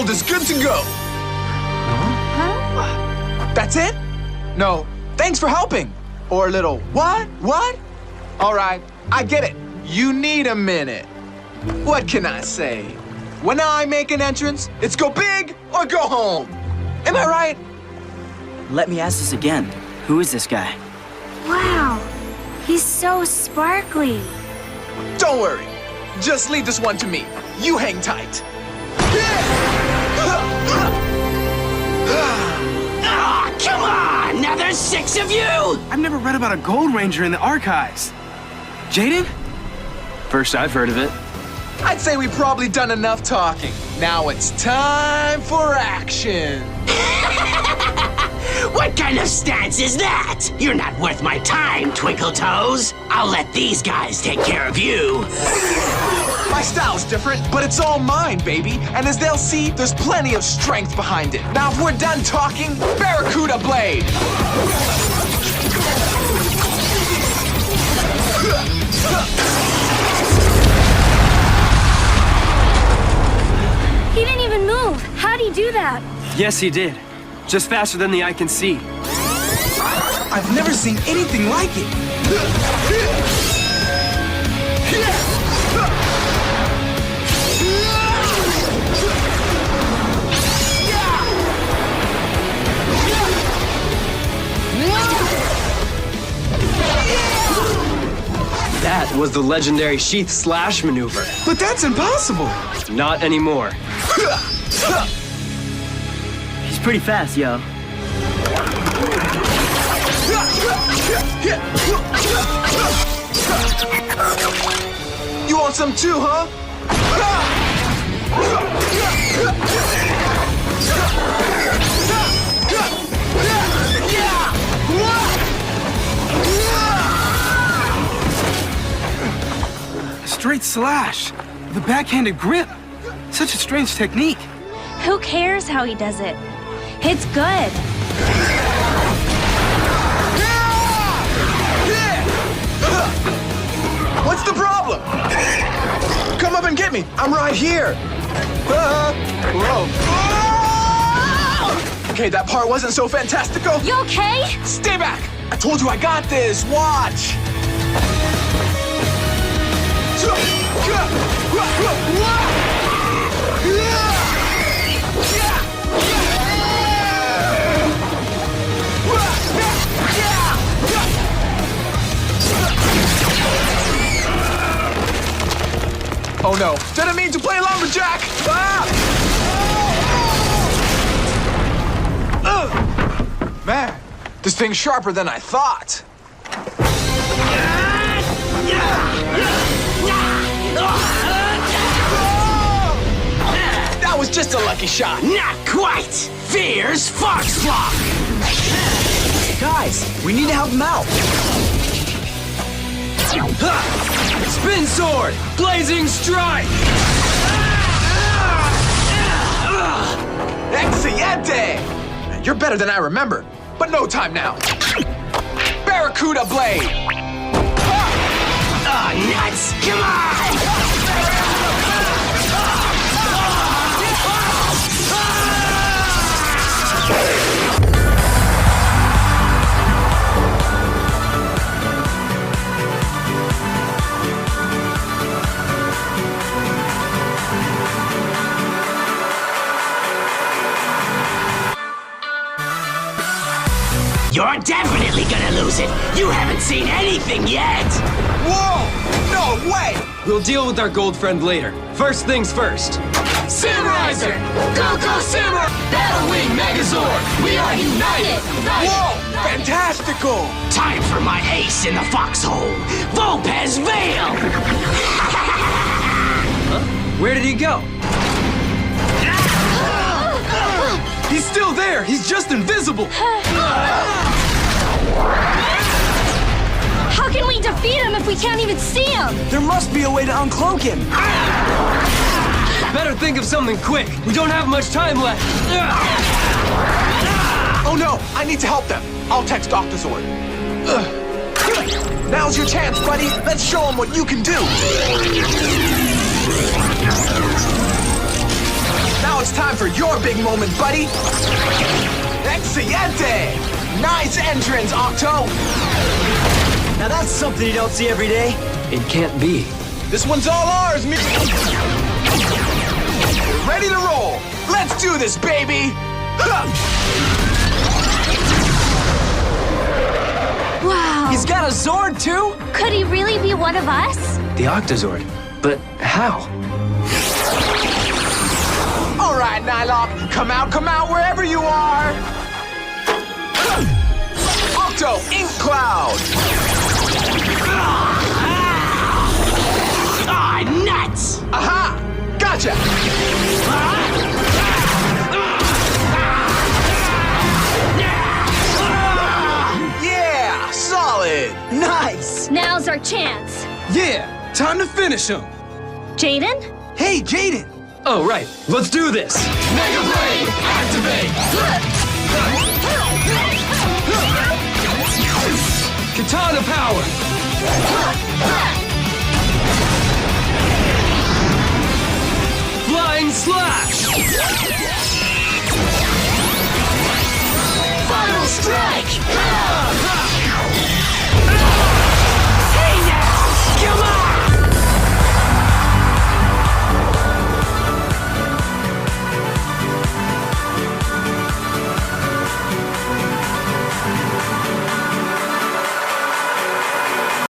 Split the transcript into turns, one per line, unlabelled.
shield is good to go.
Huh?
That's it? No, thanks for helping. Or a little, what? All right, I get it. You need a minute. What can I say? When I make an entrance, it's go big or go home. Am I right?
Let me ask this again. Who is this guy?
Wow, he's so sparkly.
Don't worry. Just leave this one to me. You hang tight.
Ah, come on! Now there's 6 of you!
I've never read about a Gold Ranger in the archives. Jaden? First I've heard of it.
I'd say we've probably done enough talking. Now it's time for action.
What kind of stance is that? You're not worth my time, Twinkle Toes. I'll let these guys take care of you.
My style's different, but it's all mine, baby. And as they'll see, there's plenty of strength behind it. Now, if we're done talking, Barracuda Blade!
He didn't even move. How'd he do that?
Yes, he did. Just faster than the eye can see.
I've never seen anything like it.
That was the legendary Sheath Slash maneuver.
But that's impossible.
Not anymore.
He's pretty fast, yo.
You want some too, huh?
Straight slash. The backhanded grip. Such a strange technique.
Who cares how he does it? It's good.
What's the problem? Come up and get me. I'm right here. Whoa. Okay, that part wasn't so fantastical.
You okay?
Stay back. I told you I got this. Watch. Oh no, didn't mean to play lumberjack! Man, this thing's sharper than I thought. That was just a lucky shot.
Not quite! Fierce Fox Block!
Guys, we need to help him out.
Spin Sword! Blazing Strike!
Excelente! You're better than I remember, but no time now. Barracuda Blade!
Oh, nuts! Come on! You're definitely gonna lose it. You haven't seen anything yet.
Whoa! No way!
We'll deal with our gold friend later. First things first.
Simriser! Go Simmer! Battle Wing Megazord! We are united!
Whoa! Fantastical!
Time for my ace in the foxhole, Vulpes Veil!
Where did he go?
He's still there! He's just invisible!
How can we defeat him if we can't even see him?
There must be a way to uncloak him.
Better think of something quick. We don't have much time left.
Oh no! I need to help them. I'll text Octozord. Now's your chance, buddy. Let's show them what you can do. Now it's time for your big moment, buddy. Excelente! Nice entrance, Octo.
Now that's something you don't see every day.
It can't be.
This one's all ours, me. Ready to roll. Let's do this, baby.
Wow.
He's got a Zord too?
Could he really be one of us?
The Octozord. But how?
All right, Nylok, come out, wherever you are. Octo, Ink Cloud.
Ah, nuts!
Aha! Gotcha! Yeah, solid.
Nice!
Now's our chance.
Yeah, time to finish him.
Jaden?
Hey, Jaden.
Oh, right. Let's do this.
Mega Blade, activate!
Katana power. Flying slash.